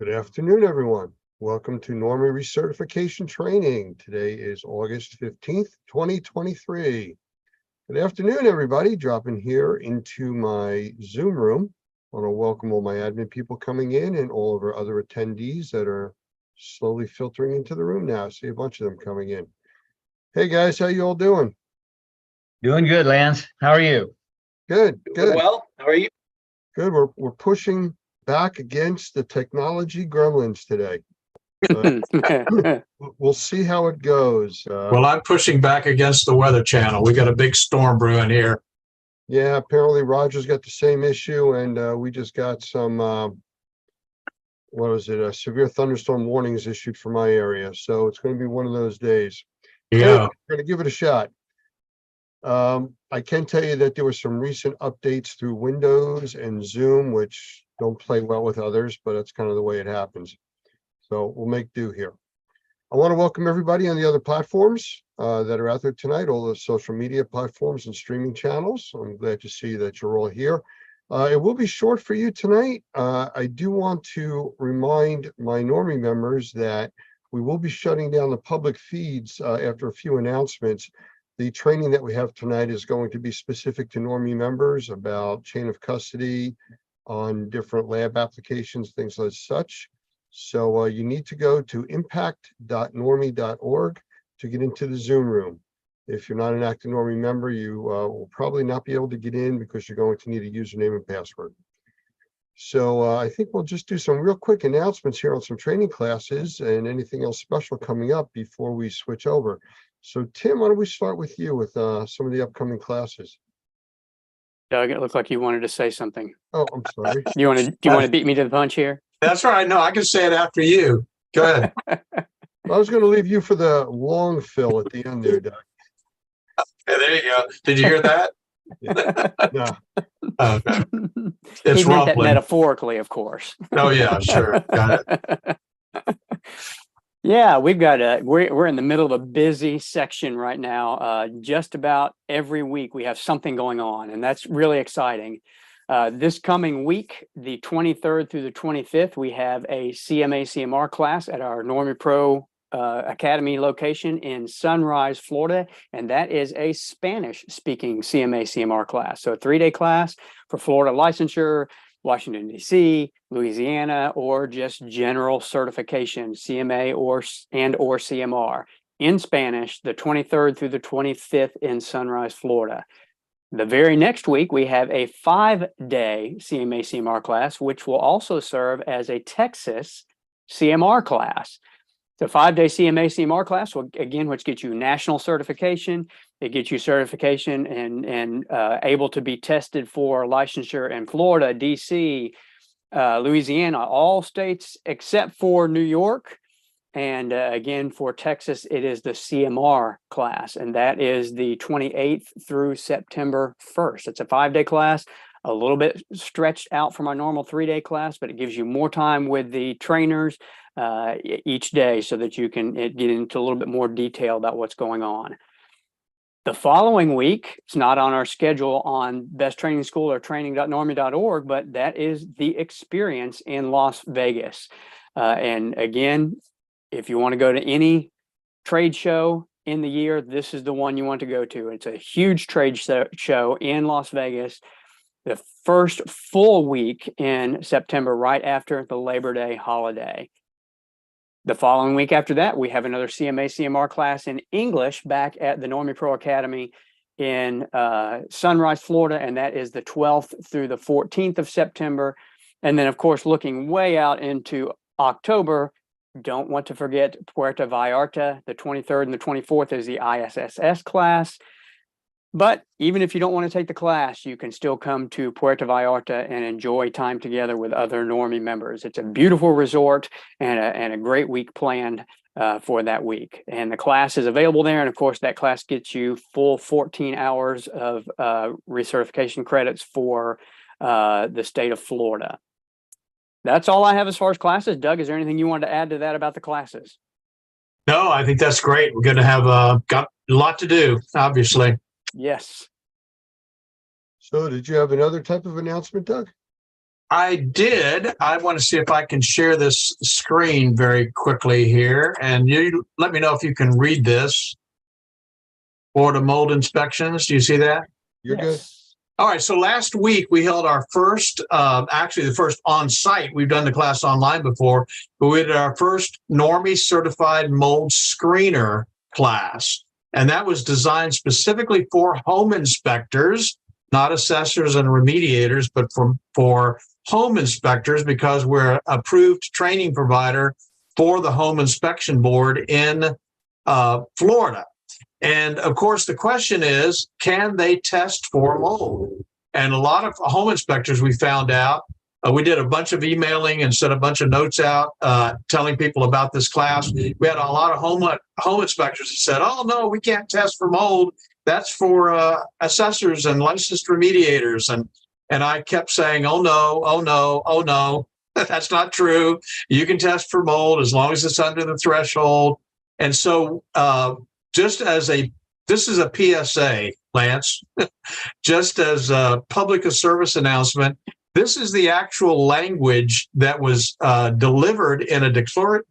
Good afternoon, everyone. Welcome to Normie Recertification Training. Today is August 15th, 2023. Good afternoon, everybody. Dropping here into my Zoom room. I want to welcome all my admin people coming in and all of our other attendees that are slowly filtering into the room now. I see a bunch of them coming in. Hey, guys, how you all doing? Doing good, Lance. How are you? Good, good. Well, how are you? Good. We're pushing back against the technology gremlins today. We'll see how it goes. Well, I'm pushing back against the Weather Channel. We got a big storm brewing here. Yeah, apparently Roger's got the same issue, and we just got some, what was it, severe thunderstorm warnings issued for my area. So it's going to be one of those days. Yeah. We're going to give it a shot. I can tell you that there were some recent updates through Windows and Zoom, which don't play well with others, but that's kind of the way it happens. So we'll make do here. I want to welcome everybody on the other platforms that are out there tonight, all the social media platforms and streaming channels. I'm glad to see that you're all here. It will be short for you tonight. I do want to remind my Normie members that we will be shutting down the public feeds after a few announcements. The training that we have tonight is going to be specific to Normie members about chain of custody on different lab applications, things like such. So you need to go to impact.normie.org to get into the Zoom room. If you're not an active Normie member, you will probably not be able to get in because you're going to need a username and password. So I think we'll just do some real quick announcements here on some training classes and anything else special coming up before we switch over. So Tim, why don't we start with you with some of the upcoming classes? Doug, it looked like you wanted to say something. Oh, I'm sorry. Do you want to beat me to the punch here? That's right. No, I can say it after you. Go ahead. I was going to leave you for the long fill at the end there, Doug. Hey, there you go. Did you hear that? Yeah. Okay. He It's meant that rumbling. metaphorically, of course. Oh, yeah, sure. Got it. Yeah, we've got we're in the middle of a busy section right now. Just about every week we have something going on, and that's really exciting. This coming week, the 23rd through the 25th, we have a CMA/CMR class at our Normie Pro Academy location in Sunrise, Florida, and that is a Spanish-speaking CMA/CMR class. So a 3-day class for Florida licensure, Washington, D.C., Louisiana, or just general certification, CMA or CMR in Spanish, the 23rd through the 25th in Sunrise, Florida. The very next week, we have a 5-day CMA/CMR class, which will also serve as a Texas CMR class. The 5-day CMA/CMR class, which gets you national certification. It gets you certification and able to be tested for licensure in Florida, DC, Louisiana, all states except for New York. And again, for Texas, it is the CMR class, and that is the 28th through September 1st. It's a 5-day class, a little bit stretched out from our normal 3-day class, but it gives you more time with the trainers each day so that you can get into a little bit more detail about what's going on. The following week, it's not on our schedule on Best Training School or training.normie.org, but that is the Experience in Las Vegas. And again, if you want to go to any trade show in the year, this is the one you want to go to. It's a huge trade show in Las Vegas, the first full week in September, right after the Labor Day holiday. The following week after that, we have another CMA/CMR class in English back at the Normie Pro Academy in Sunrise, Florida, and that is the 12th through the 14th of September. And then, of course, looking way out into October, don't want to forget Puerto Vallarta, the 23rd and the 24th is the ISSS class. But even if you don't want to take the class, you can still come to Puerto Vallarta and enjoy time together with other Normie members. It's a beautiful resort and a great week planned for that week. And the class is available there. And of course, that class gets you full 14 hours of recertification credits for the state of Florida. That's all I have as far as classes. Doug, is there anything you wanted to add to that about the classes? No, I think that's great. We're going to have got a lot to do, obviously. Yes. So did you have another type of announcement, Doug? I did. I want to see if I can share this screen very quickly here. And you let me know if you can read this. Florida mold inspections. Do you see that? You're good. Yes. All right. So last week we held our first, actually the first on site. We've done the class online before, but we did our first Normie certified mold screener class. And that was designed specifically for home inspectors, not assessors and remediators, but for home inspectors, because we're an approved training provider for the Home Inspection Board in Florida. And of course, the question is, can they test for mold? And a lot of home inspectors, we found out, we did a bunch of emailing and sent a bunch of notes out telling people about this class. We had a lot of home inspectors that said, oh, no, we can't test for mold. That's for assessors and licensed remediators. And I kept saying, oh, no, oh, no, oh, no. That's not true. You can test for mold as long as it's under the threshold. And so this is a PSA, Lance, just as a public service announcement. This is the actual language that was delivered in a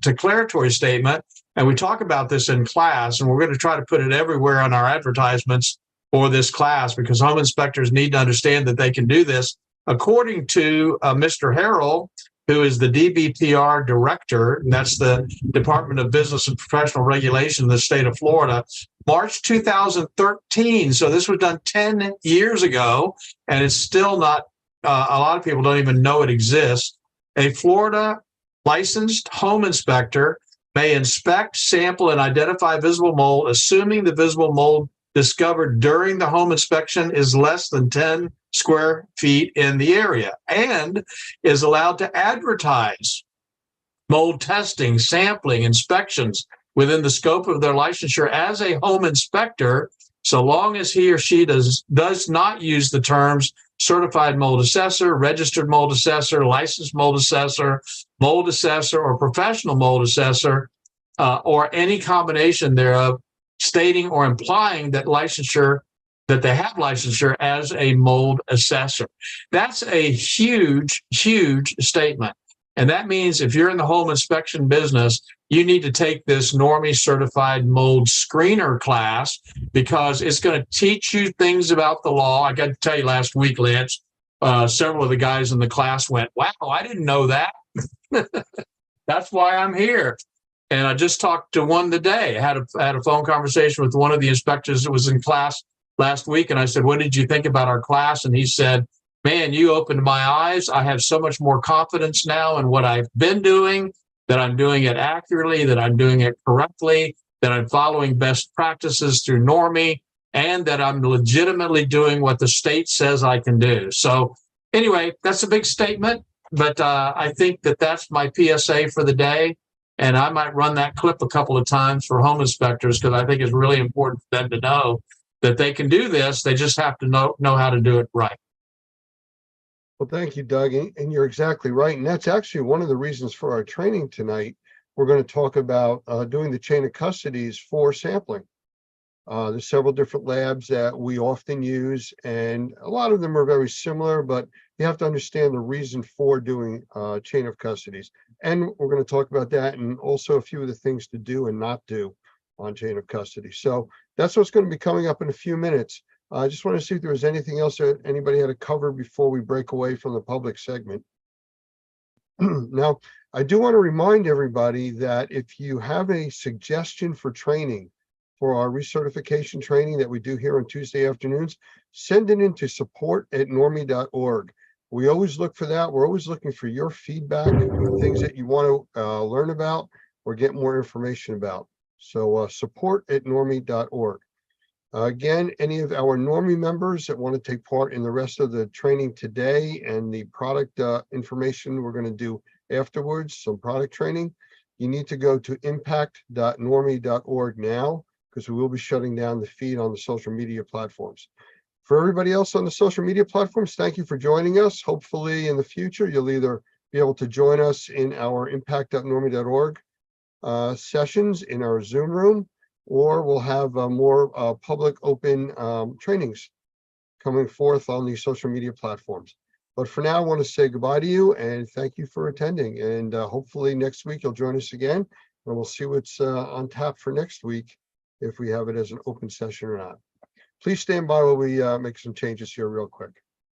declaratory statement. And we talk about this in class, and we're going to try to put it everywhere on our advertisements for this class, because home inspectors need to understand that they can do this. According to Mr. Harrell, who is the DBPR director, and that's the Department of Business and Professional Regulation in the state of Florida, March 2013. So this was done 10 years ago, and it's still not, a lot of people don't even know it exists. A Florida licensed home inspector may inspect, sample, and identify visible mold, assuming the visible mold discovered during the home inspection is less than 10 square feet in the area, and is allowed to advertise mold testing, sampling, inspections within the scope of their licensure as a home inspector, so long as he or she does not use the terms certified mold assessor, registered mold assessor, licensed mold assessor, or professional mold assessor, or any combination thereof, stating or implying that they have licensure as a mold assessor. That's a huge, huge statement. And that means if you're in the home inspection business, you need to take this Normie certified mold screener class, because it's going to teach you things about the law. I got to tell you, last week, Lance, several of the guys in the class went, wow, I didn't know that. That's why I'm here. And I just talked to one today. I had a phone conversation with one of the inspectors that was in class last week. And I said, what did you think about our class? And he said, man, you opened my eyes. I have so much more confidence now in what I've been doing, that I'm doing it accurately, that I'm doing it correctly, that I'm following best practices through Normie, and that I'm legitimately doing what the state says I can do. So anyway, that's a big statement, but I think that that's my PSA for the day. And I might run that clip a couple of times for home inspectors, because I think it's really important for them to know that they can do this. They just have to know how to do it right. Well, thank you, Doug. And you're exactly right. And that's actually one of the reasons for our training tonight. We're going to talk about doing the chain of custodies for sampling. There's several different labs that we often use, and a lot of them are very similar, but you have to understand the reason for doing chain of custodies. And we're going to talk about that, and also a few of the things to do and not do on chain of custody. So that's what's going to be coming up in a few minutes. I just want to see if there was anything else that anybody had to cover before we break away from the public segment. Now, I do want to remind everybody that if you have a suggestion for training, for our recertification training that we do here on Tuesday afternoons, send it into support@normie.org. We always look for that. We're always looking for your feedback, things that you want to learn about or get more information about. So support@normie.org. Again, any of our Normie members that want to take part in the rest of the training today and the product information we're going to do afterwards, some product training, you need to go to impact.normie.org now, because we will be shutting down the feed on the social media platforms. For everybody else on the social media platforms, thank you for joining us. Hopefully in the future, you'll either be able to join us in our impact.normie.org sessions in our Zoom room, or we'll have more public open trainings coming forth on these social media platforms. But for now, I want to say goodbye to you and thank you for attending. And hopefully next week you'll join us again, and we'll see what's on tap for next week, if we have it as an open session or not. Please stand by while we make some changes here real quick.